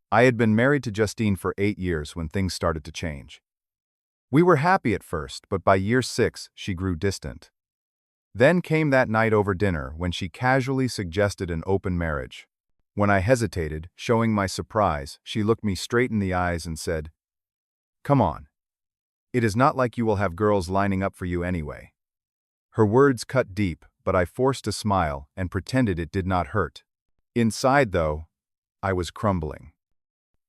I had been married to Justine for 8 years when things started to change. We were happy at first, but by year 6, she grew distant. Then came that night over dinner when she casually suggested an open marriage. When I hesitated, showing my surprise, she looked me straight in the eyes and said, "Come on. It is not like you will have girls lining up for you anyway." Her words cut deep, but I forced a smile and pretended it did not hurt. Inside, though, I was crumbling.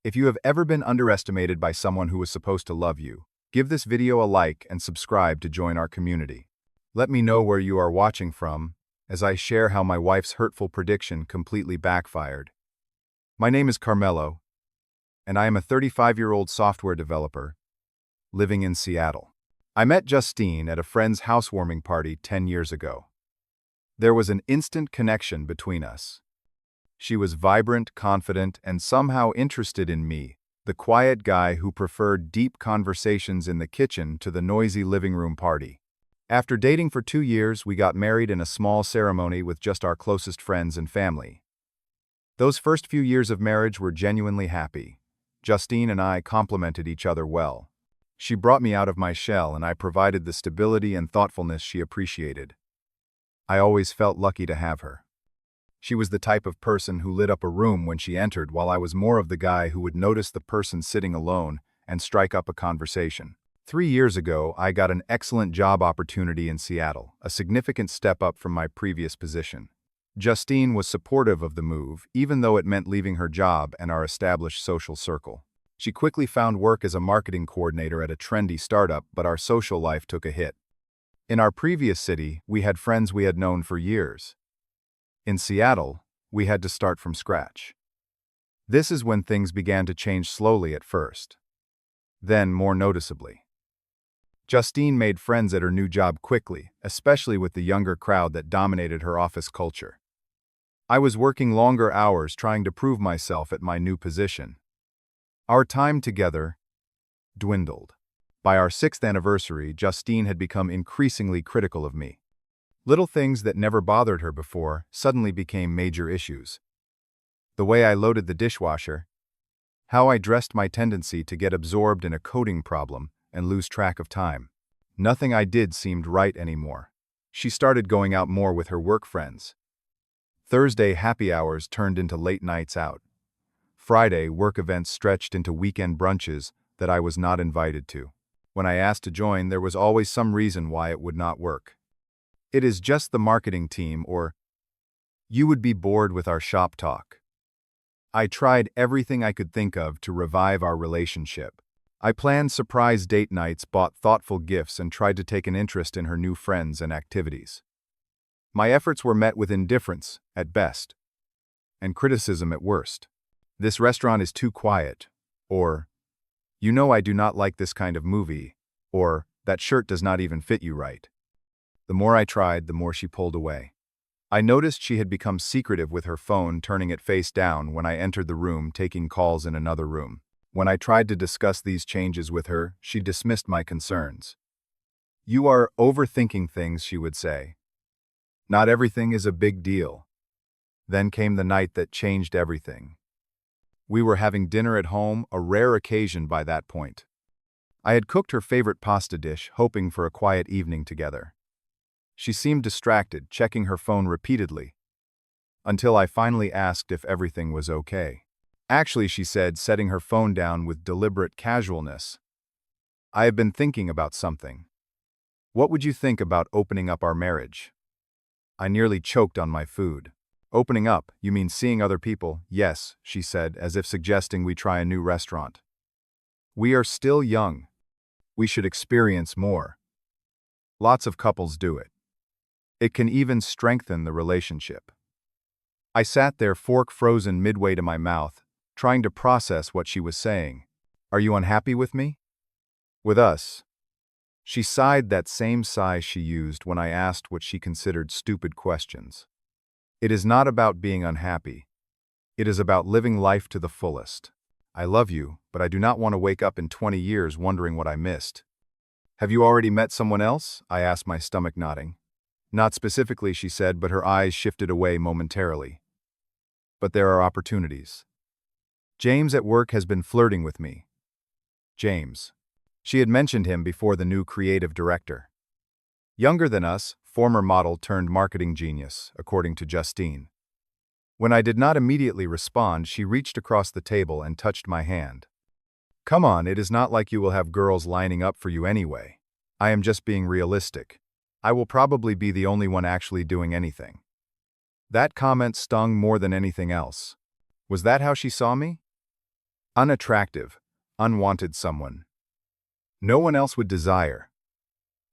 If you have ever been underestimated by someone who was supposed to love you, give this video a like and subscribe to join our community. Let me know where you are watching from, as I share how my wife's hurtful prediction completely backfired. My name is Carmelo, and I am a 35-year-old software developer living in Seattle. I met Justine at a friend's housewarming party 10 years ago. There was an instant connection between us. She was vibrant, confident, and somehow interested in me, the quiet guy who preferred deep conversations in the kitchen to the noisy living room party. After dating for 2 years, we got married in a small ceremony with just our closest friends and family. Those first few years of marriage were genuinely happy. Justine and I complemented each other well. She brought me out of my shell, and I provided the stability and thoughtfulness she appreciated. I always felt lucky to have her. She was the type of person who lit up a room when she entered, while I was more of the guy who would notice the person sitting alone and strike up a conversation. 3 years ago, I got an excellent job opportunity in Seattle, a significant step up from my previous position. Justine was supportive of the move, even though it meant leaving her job and our established social circle. She quickly found work as a marketing coordinator at a trendy startup, but our social life took a hit. In our previous city, we had friends we had known for years. In Seattle, we had to start from scratch. This is when things began to change slowly at first. Then, more noticeably. Justine made friends at her new job quickly, especially with the younger crowd that dominated her office culture. I was working longer hours trying to prove myself at my new position. Our time together dwindled. By our 6th anniversary, Justine had become increasingly critical of me. Little things that never bothered her before suddenly became major issues. The way I loaded the dishwasher, how I dressed, my tendency to get absorbed in a coding problem and lose track of time. Nothing I did seemed right anymore. She started going out more with her work friends. Thursday happy hours turned into late nights out. Friday work events stretched into weekend brunches that I was not invited to. When I asked to join, there was always some reason why it would not work. "It is just the marketing team," or "you would be bored with our shop talk." I tried everything I could think of to revive our relationship. I planned surprise date nights, bought thoughtful gifts, and tried to take an interest in her new friends and activities. My efforts were met with indifference at best, and criticism at worst. "This restaurant is too quiet," or "you know I do not like this kind of movie," or "that shirt does not even fit you right." The more I tried, the more she pulled away. I noticed she had become secretive with her phone, turning it face down when I entered the room, taking calls in another room. When I tried to discuss these changes with her, she dismissed my concerns. "You are overthinking things," she would say. "Not everything is a big deal." Then came the night that changed everything. We were having dinner at home, a rare occasion by that point. I had cooked her favorite pasta dish, hoping for a quiet evening together. She seemed distracted, checking her phone repeatedly, until I finally asked if everything was okay. "Actually," she said, setting her phone down with deliberate casualness, "I have been thinking about something. What would you think about opening up our marriage?" I nearly choked on my food. "Opening up, you mean seeing other people?" "Yes," she said, as if suggesting we try a new restaurant. "We are still young. We should experience more. Lots of couples do it. It can even strengthen the relationship." I sat there, fork frozen midway to my mouth, trying to process what she was saying. "Are you unhappy with me?" "With us?" She sighed, that same sigh she used when I asked what she considered stupid questions. "It is not about being unhappy. It is about living life to the fullest. I love you, but I do not want to wake up in 20 years wondering what I missed." "Have you already met someone else?" I asked, my stomach nodding. "Not specifically," she said, but her eyes shifted away momentarily. "But there are opportunities." James at work has been flirting with me. James. She had mentioned him before the new creative director. Younger than us, former model turned marketing genius, according to Justine. When I did not immediately respond, she reached across the table and touched my hand. Come on, it is not like you will have girls lining up for you anyway. I am just being realistic. I will probably be the only one actually doing anything. That comment stung more than anything else. Was that how she saw me? Unattractive, unwanted someone. No one else would desire.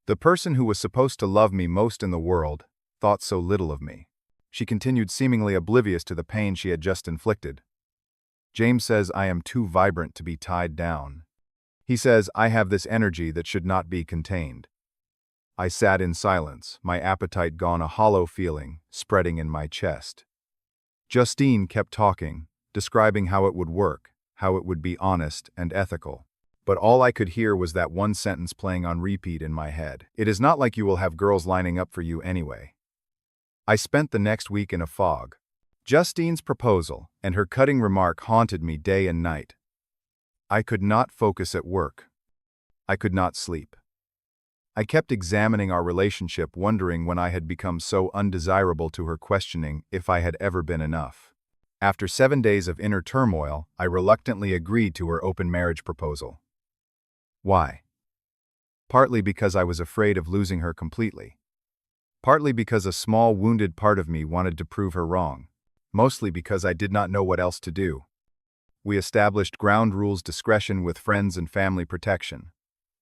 The person who was supposed to love me most in the world thought so little of me. She continued, seemingly oblivious to the pain she had just inflicted. James says I am too vibrant to be tied down. He says I have this energy that should not be contained. I sat in silence, my appetite gone, a hollow feeling spreading in my chest. Justine kept talking, describing how it would work, how it would be honest and ethical. But all I could hear was that one sentence playing on repeat in my head. It is not like you will have girls lining up for you anyway. I spent the next week in a fog. Justine's proposal and her cutting remark haunted me day and night. I could not focus at work. I could not sleep. I kept examining our relationship, wondering when I had become so undesirable to her, questioning if I had ever been enough. After 7 days of inner turmoil, I reluctantly agreed to her open marriage proposal. Why? Partly because I was afraid of losing her completely. Partly because a small wounded part of me wanted to prove her wrong. Mostly because I did not know what else to do. We established ground rules: discretion with friends and family protection.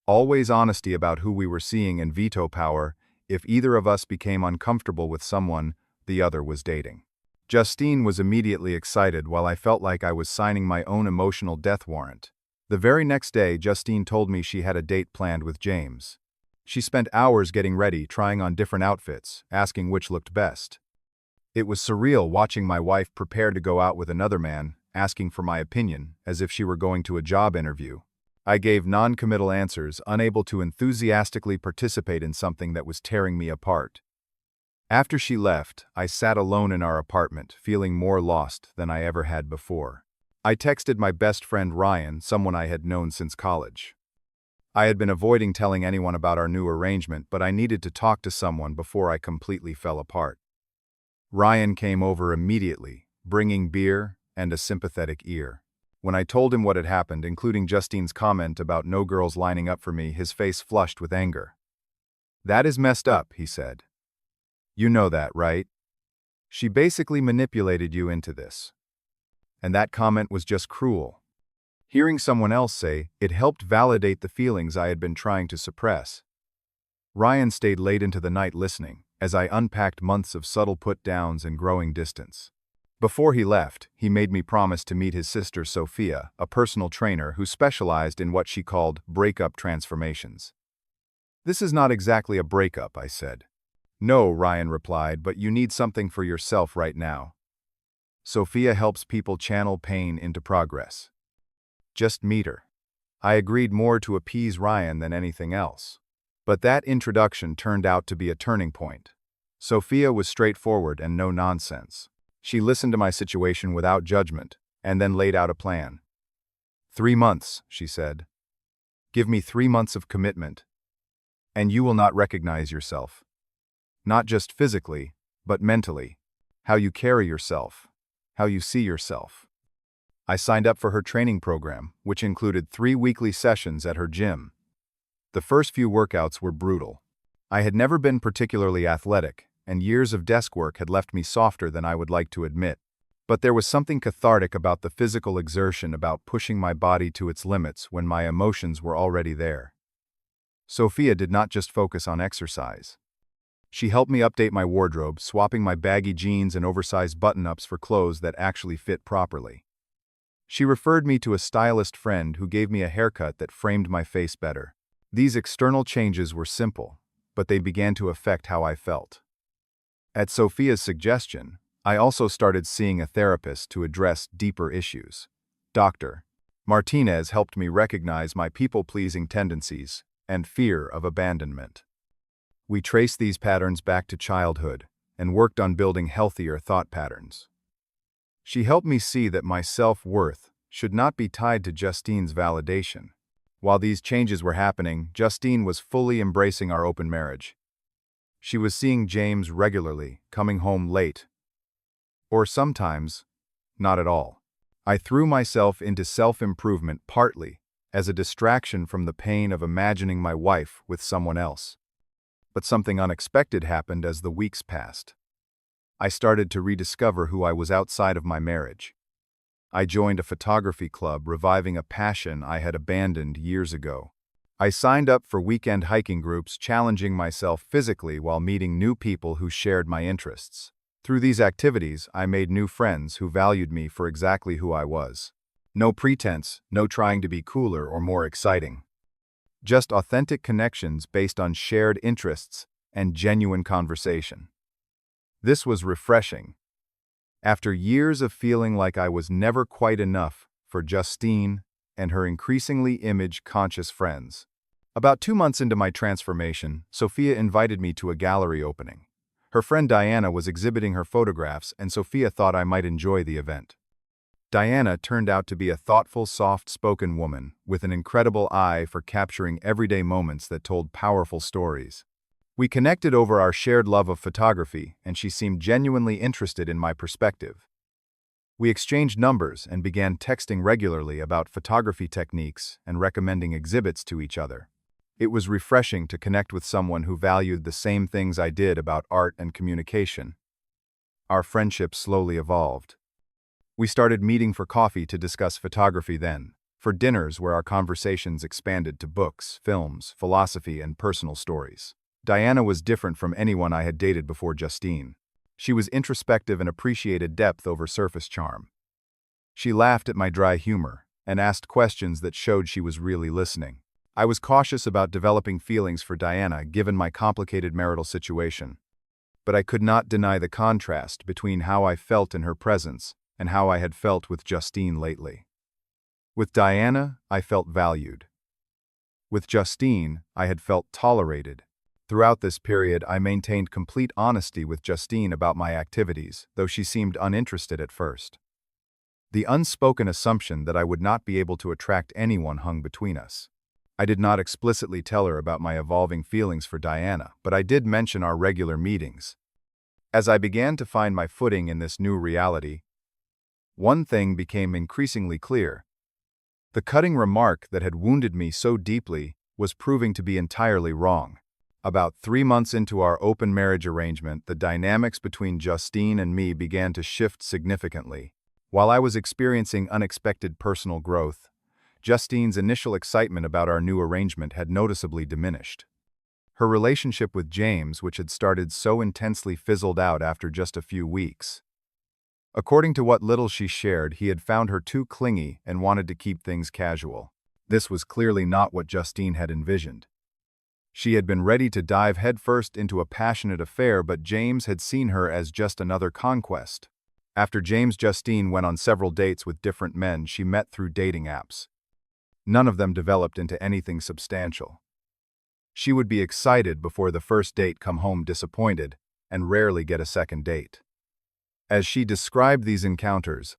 Always honesty about who we were seeing, and veto power if either of us became uncomfortable with someone the other was dating. Justine was immediately excited while I felt like I was signing my own emotional death warrant. The very next day, Justine told me she had a date planned with James. She spent hours getting ready, trying on different outfits, asking which looked best. It was surreal watching my wife prepare to go out with another man, asking for my opinion, as if she were going to a job interview. I gave non-committal answers, unable to enthusiastically participate in something that was tearing me apart. After she left, I sat alone in our apartment, feeling more lost than I ever had before. I texted my best friend Ryan, someone I had known since college. I had been avoiding telling anyone about our new arrangement, but I needed to talk to someone before I completely fell apart. Ryan came over immediately, bringing beer and a sympathetic ear. When I told him what had happened, including Justine's comment about no girls lining up for me, his face flushed with anger. "That is messed up," he said. "You know that, right? She basically manipulated you into this." And that comment was just cruel. Hearing someone else say it helped validate the feelings I had been trying to suppress. Ryan stayed late into the night listening, as I unpacked months of subtle put-downs and growing distance. Before he left, he made me promise to meet his sister Sophia, a personal trainer who specialized in what she called breakup transformations. "This is not exactly a breakup," I said. "No," Ryan replied, "but you need something for yourself right now. Sophia helps people channel pain into progress. Just meet her." I agreed, more to appease Ryan than anything else. But that introduction turned out to be a turning point. Sophia was straightforward and no nonsense. She listened to my situation without judgment, and then laid out a plan. 3 months, she said. "Give me 3 months of commitment, and you will not recognize yourself. Not just physically, but mentally. How you carry yourself, how you see yourself." I signed up for her training program, which included 3 weekly sessions at her gym. The first few workouts were brutal. I had never been particularly athletic, and years of desk work had left me softer than I would like to admit. But there was something cathartic about the physical exertion, about pushing my body to its limits when my emotions were already there. Sophia did not just focus on exercise. She helped me update my wardrobe, swapping my baggy jeans and oversized button-ups for clothes that actually fit properly. She referred me to a stylist friend who gave me a haircut that framed my face better. These external changes were simple, but they began to affect how I felt. At Sophia's suggestion, I also started seeing a therapist to address deeper issues. Dr. Martinez helped me recognize my people-pleasing tendencies and fear of abandonment. We traced these patterns back to childhood and worked on building healthier thought patterns. She helped me see that my self-worth should not be tied to Justine's validation. While these changes were happening, Justine was fully embracing our open marriage. She was seeing James regularly, coming home late. Or sometimes, not at all. I threw myself into self-improvement partly as a distraction from the pain of imagining my wife with someone else. But something unexpected happened as the weeks passed. I started to rediscover who I was outside of my marriage. I joined a photography club, reviving a passion I had abandoned years ago. I signed up for weekend hiking groups, challenging myself physically while meeting new people who shared my interests. Through these activities, I made new friends who valued me for exactly who I was. No pretense, no trying to be cooler or more exciting. Just authentic connections based on shared interests and genuine conversation. This was refreshing. After years of feeling like I was never quite enough for Justine and her increasingly image-conscious friends. About 2 months into my transformation, Sophia invited me to a gallery opening. Her friend Diana was exhibiting her photographs, and Sophia thought I might enjoy the event. Diana turned out to be a thoughtful, soft-spoken woman with an incredible eye for capturing everyday moments that told powerful stories. We connected over our shared love of photography, and she seemed genuinely interested in my perspective. We exchanged numbers and began texting regularly about photography techniques and recommending exhibits to each other. It was refreshing to connect with someone who valued the same things I did about art and communication. Our friendship slowly evolved. We started meeting for coffee to discuss photography then, for dinners where our conversations expanded to books, films, philosophy, and personal stories. Diana was different from anyone I had dated before Justine. She was introspective and appreciated depth over surface charm. She laughed at my dry humor and asked questions that showed she was really listening. I was cautious about developing feelings for Diana given my complicated marital situation. But I could not deny the contrast between how I felt in her presence and how I had felt with Justine lately. With Diana, I felt valued. With Justine, I had felt tolerated. Throughout this period, I maintained complete honesty with Justine about my activities, though she seemed uninterested at first. The unspoken assumption that I would not be able to attract anyone hung between us. I did not explicitly tell her about my evolving feelings for Diana, but I did mention our regular meetings. As I began to find my footing in this new reality, one thing became increasingly clear. The cutting remark that had wounded me so deeply was proving to be entirely wrong. About 3 months into our open marriage arrangement, the dynamics between Justine and me began to shift significantly. While I was experiencing unexpected personal growth, Justine's initial excitement about our new arrangement had noticeably diminished. Her relationship with James, which had started so intensely, fizzled out after just a few weeks. According to what little she shared, he had found her too clingy and wanted to keep things casual. This was clearly not what Justine had envisioned. She had been ready to dive headfirst into a passionate affair, but James had seen her as just another conquest. After Justine went on several dates with different men she met through dating apps. None of them developed into anything substantial. She would be excited before the first date, come home disappointed, and rarely get a second date. As she described these encounters,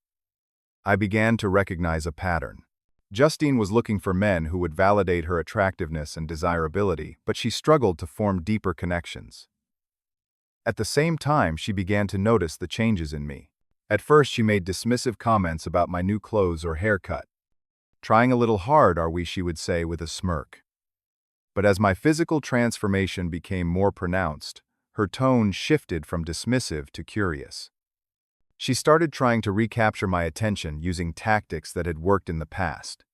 I began to recognize a pattern. Justine was looking for men who would validate her attractiveness and desirability, but she struggled to form deeper connections. At the same time, she began to notice the changes in me. At first, she made dismissive comments about my new clothes or haircut. "Trying a little hard, are we?" she would say with a smirk. But as my physical transformation became more pronounced, her tone shifted from dismissive to curious. She started trying to recapture my attention using tactics that had worked in the past.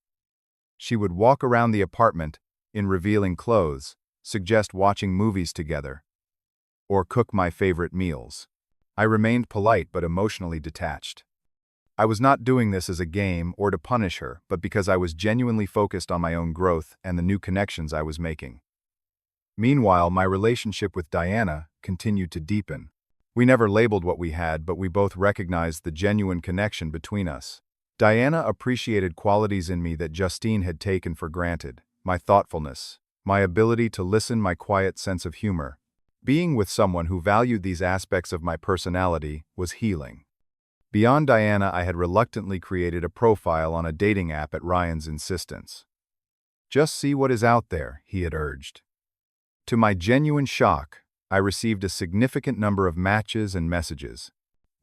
She would walk around the apartment in revealing clothes, suggest watching movies together, or cook my favorite meals. I remained polite but emotionally detached. I was not doing this as a game or to punish her, but because I was genuinely focused on my own growth and the new connections I was making. Meanwhile, my relationship with Diana continued to deepen. We never labeled what we had, but we both recognized the genuine connection between us. Diana appreciated qualities in me that Justine had taken for granted: my thoughtfulness, my ability to listen, my quiet sense of humor. Being with someone who valued these aspects of my personality was healing. Beyond Diana, I had reluctantly created a profile on a dating app at Ryan's insistence. Just see what is out there, he had urged. To my genuine shock, I received a significant number of matches and messages.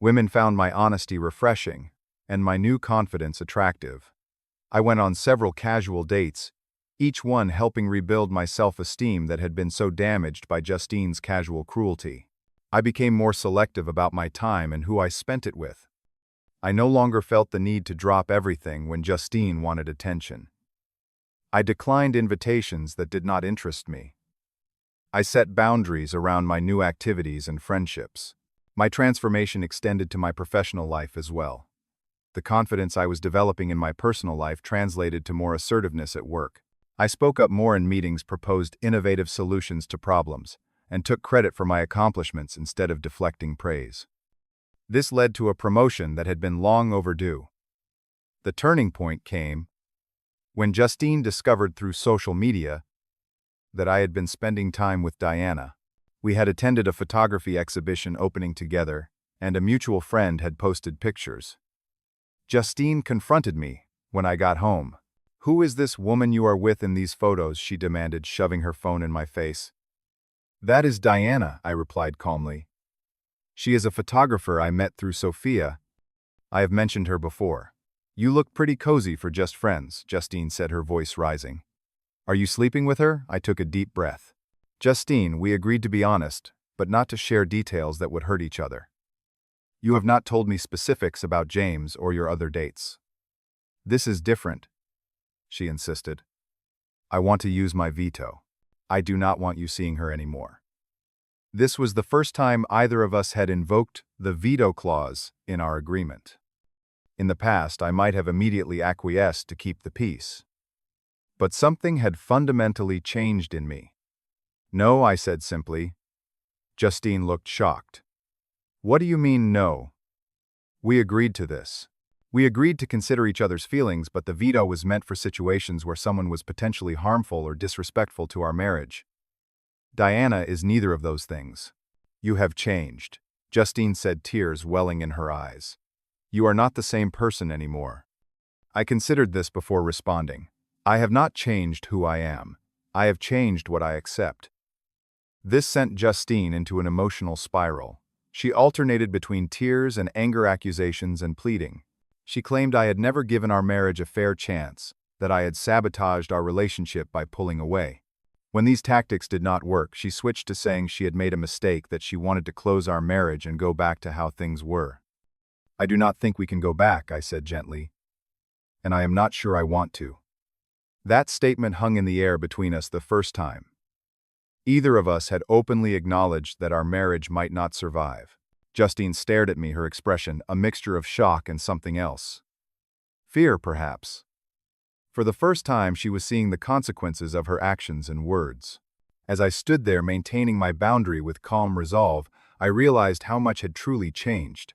Women found my honesty refreshing, and my new confidence attractive. I went on several casual dates, each one helping rebuild my self-esteem that had been so damaged by Justine's casual cruelty. I became more selective about my time and who I spent it with. I no longer felt the need to drop everything when Justine wanted attention. I declined invitations that did not interest me. I set boundaries around my new activities and friendships. My transformation extended to my professional life as well. The confidence I was developing in my personal life translated to more assertiveness at work. I spoke up more in meetings, proposed innovative solutions to problems, and took credit for my accomplishments instead of deflecting praise. This led to a promotion that had been long overdue. The turning point came when Justine discovered through social media that I had been spending time with Diana. We had attended a photography exhibition opening together, and a mutual friend had posted pictures. Justine confronted me when I got home. "Who is this woman you are with in these photos?" she demanded, shoving her phone in my face. "That is Diana," I replied calmly. "She is a photographer I met through Sophia. I have mentioned her before." "You look pretty cozy for just friends," Justine said, her voice rising. "Are you sleeping with her?" I took a deep breath. "Justine, we agreed to be honest, but not to share details that would hurt each other. You have not told me specifics about James or your other dates." "This is different," she insisted. "I want to use my veto. I do not want you seeing her anymore." This was the first time either of us had invoked the veto clause in our agreement. In the past, I might have immediately acquiesced to keep the peace. But something had fundamentally changed in me. "No," I said simply. Justine looked shocked. "What do you mean, no?" "We agreed to this. We agreed to consider each other's feelings, but the veto was meant for situations where someone was potentially harmful or disrespectful to our marriage. Diana is neither of those things." "You have changed," Justine said, tears welling in her eyes. "You are not the same person anymore." I considered this before responding. "I have not changed who I am. I have changed what I accept." This sent Justine into an emotional spiral. She alternated between tears and anger, accusations and pleading. She claimed I had never given our marriage a fair chance, that I had sabotaged our relationship by pulling away. When these tactics did not work, she switched to saying she had made a mistake, that she wanted to close our marriage and go back to how things were. "I do not think we can go back," I said gently, "and I am not sure I want to." That statement hung in the air between us the first time. Either of us had openly acknowledged that our marriage might not survive. Justine stared at me, her expression a mixture of shock and something else. Fear, perhaps. For the first time, she was seeing the consequences of her actions and words. As I stood there maintaining my boundary with calm resolve, I realized how much had truly changed.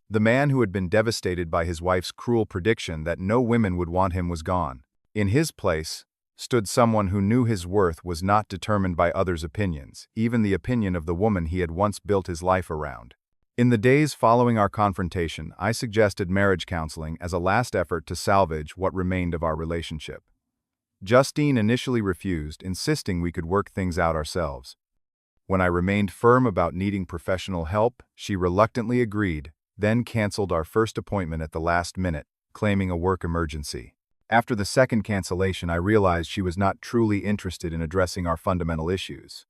The man who had been devastated by his wife's cruel prediction that no women would want him was gone. In his place stood someone who knew his worth was not determined by others' opinions, even the opinion of the woman he had once built his life around. In the days following our confrontation, I suggested marriage counseling as a last effort to salvage what remained of our relationship. Justine initially refused, insisting we could work things out ourselves. When I remained firm about needing professional help, she reluctantly agreed, then canceled our first appointment at the last minute, claiming a work emergency. After the second cancellation, I realized she was not truly interested in addressing our fundamental issues.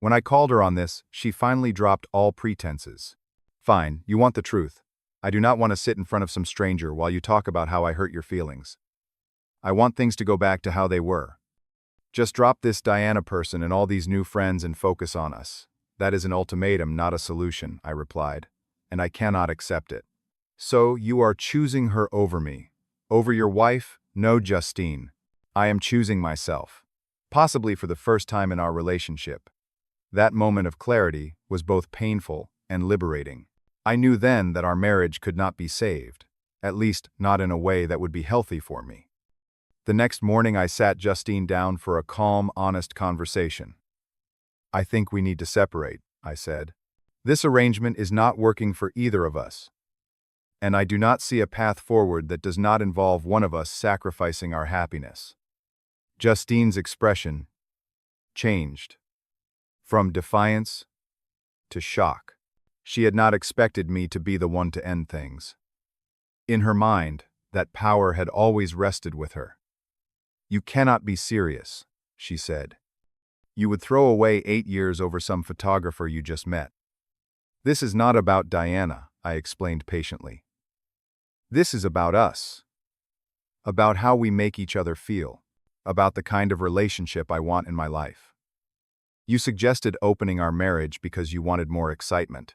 When I called her on this, she finally dropped all pretenses. "Fine, you want the truth. I do not want to sit in front of some stranger while you talk about how I hurt your feelings. I want things to go back to how they were. Just drop this Diana person and all these new friends and focus on us. That is an ultimatum, not a solution," I replied, "and I cannot accept it." "So you are choosing her over me? Over your wife?" "No, Justine. I am choosing myself. Possibly for the first time in our relationship." That moment of clarity was both painful and liberating. I knew then that our marriage could not be saved, at least not in a way that would be healthy for me. The next morning, I sat Justine down for a calm, honest conversation. "I think we need to separate," I said. "This arrangement is not working for either of us." and I do not see a path forward that does not involve one of us sacrificing our happiness." Justine's expression changed from defiance to shock. She had not expected me to be the one to end things. In her mind, that power had always rested with her. "You cannot be serious," she said. "You would throw away 8 years over some photographer you just met." "This is not about Diana," I explained patiently. "This is about us. About how we make each other feel. About the kind of relationship I want in my life. You suggested opening our marriage because you wanted more excitement.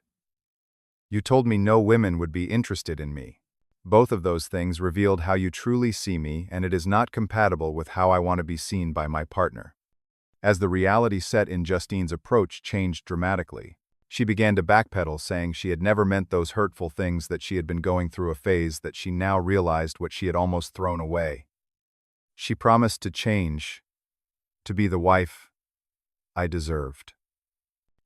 You told me no women would be interested in me. Both of those things revealed how you truly see me, and it is not compatible with how I want to be seen by my partner." As the reality set in, Justine's approach changed dramatically. She began to backpedal, saying she had never meant those hurtful things, that she had been going through a phase that she now realized what she had almost thrown away. She promised to change, to be the wife I deserved.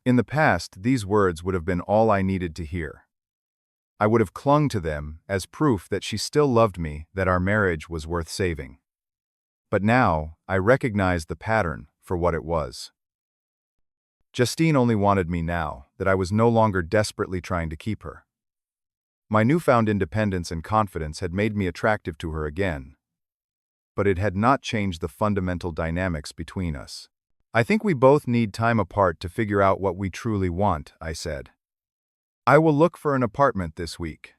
In the past, these words would have been all I needed to hear. I would have clung to them as proof that she still loved me, that our marriage was worth saving. But now, I recognized the pattern for what it was. Justine only wanted me now, that I was no longer desperately trying to keep her. My newfound independence and confidence had made me attractive to her again, but it had not changed the fundamental dynamics between us. "I think we both need time apart to figure out what we truly want," I said. "I will look for an apartment this week."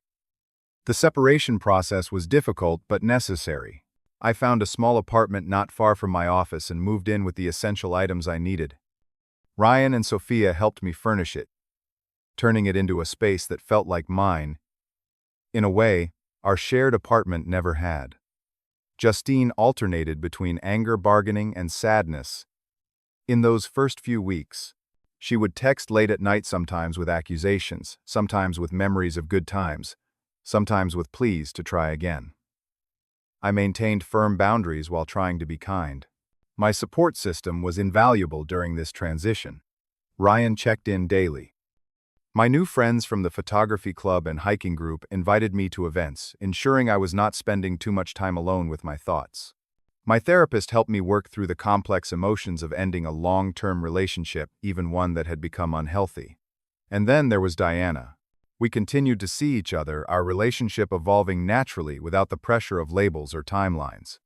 The separation process was difficult but necessary. I found a small apartment not far from my office and moved in with the essential items I needed. Ryan and Sophia helped me furnish it, turning it into a space that felt like mine. In a way, our shared apartment never had. Justine alternated between anger, bargaining, and sadness. In those first few weeks, she would text late at night, sometimes with accusations, sometimes with memories of good times, sometimes with pleas to try again. I maintained firm boundaries while trying to be kind. My support system was invaluable during this transition. Ryan checked in daily. My new friends from the photography club and hiking group invited me to events, ensuring I was not spending too much time alone with my thoughts. My therapist helped me work through the complex emotions of ending a long-term relationship, even one that had become unhealthy. And then there was Diana. We continued to see each other, our relationship evolving naturally without the pressure of labels or timelines.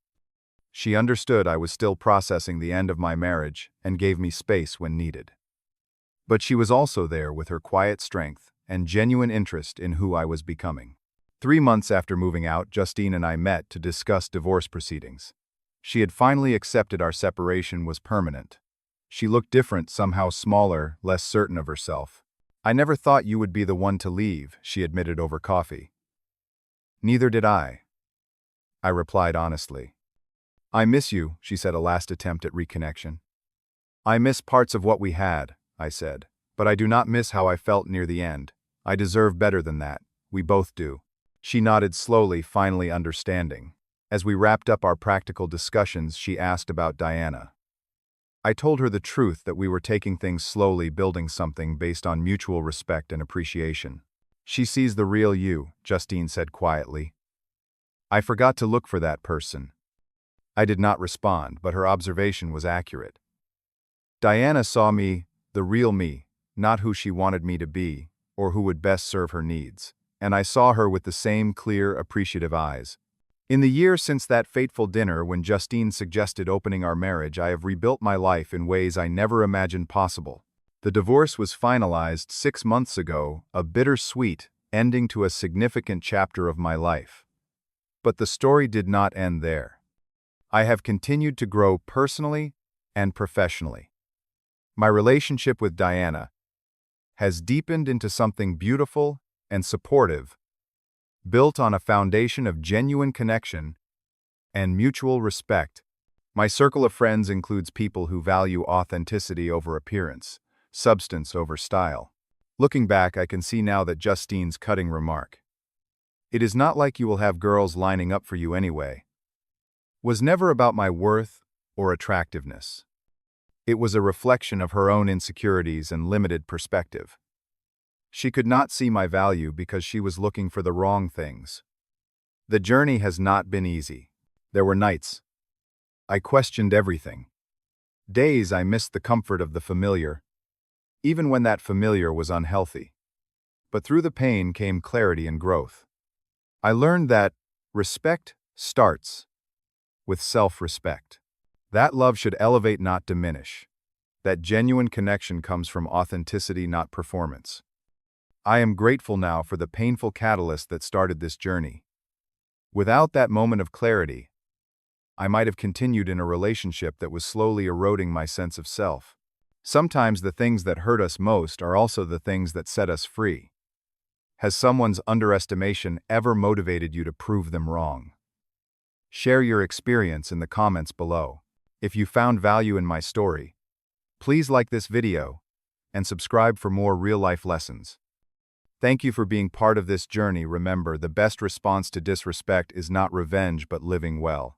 She understood I was still processing the end of my marriage and gave me space when needed. But she was also there with her quiet strength and genuine interest in who I was becoming. 3 months after moving out, Justine and I met to discuss divorce proceedings. She had finally accepted our separation was permanent. She looked different, somehow smaller, less certain of herself. "I never thought you would be the one to leave," she admitted over coffee. "Neither did I replied honestly. "I miss you," she said, a last attempt at reconnection. "I miss parts of what we had," I said, "but I do not miss how I felt near the end. I deserve better than that. We both do." She nodded slowly, finally understanding. As we wrapped up our practical discussions, she asked about Diana. I told her the truth, that we were taking things slowly, building something based on mutual respect and appreciation. "She sees the real you," Justine said quietly. "I forgot to look for that person." I did not respond, but her observation was accurate. Diana saw me, the real me, not who she wanted me to be, or who would best serve her needs. And I saw her with the same clear, appreciative eyes. In the year since that fateful dinner when Justine suggested opening our marriage, I have rebuilt my life in ways I never imagined possible. The divorce was finalized 6 months ago, a bittersweet ending to a significant chapter of my life. But the story did not end there. I have continued to grow personally and professionally. My relationship with Diana has deepened into something beautiful and supportive, built on a foundation of genuine connection and mutual respect. My circle of friends includes people who value authenticity over appearance, substance over style. Looking back, I can see now that Justine's cutting remark, "It is not like you will have girls lining up for you anyway," was never about my worth or attractiveness. It was a reflection of her own insecurities and limited perspective. She could not see my value because she was looking for the wrong things. The journey has not been easy. There were nights I questioned everything. Days I missed the comfort of the familiar, even when that familiar was unhealthy. But through the pain came clarity and growth. I learned that respect starts with self-respect. That love should elevate, not diminish. That genuine connection comes from authenticity, not performance. I am grateful now for the painful catalyst that started this journey. Without that moment of clarity, I might have continued in a relationship that was slowly eroding my sense of self. Sometimes the things that hurt us most are also the things that set us free. Has someone's underestimation ever motivated you to prove them wrong? Share your experience in the comments below. If you found value in my story, please like this video and subscribe for more real-life lessons. Thank you for being part of this journey. Remember, the best response to disrespect is not revenge but living well.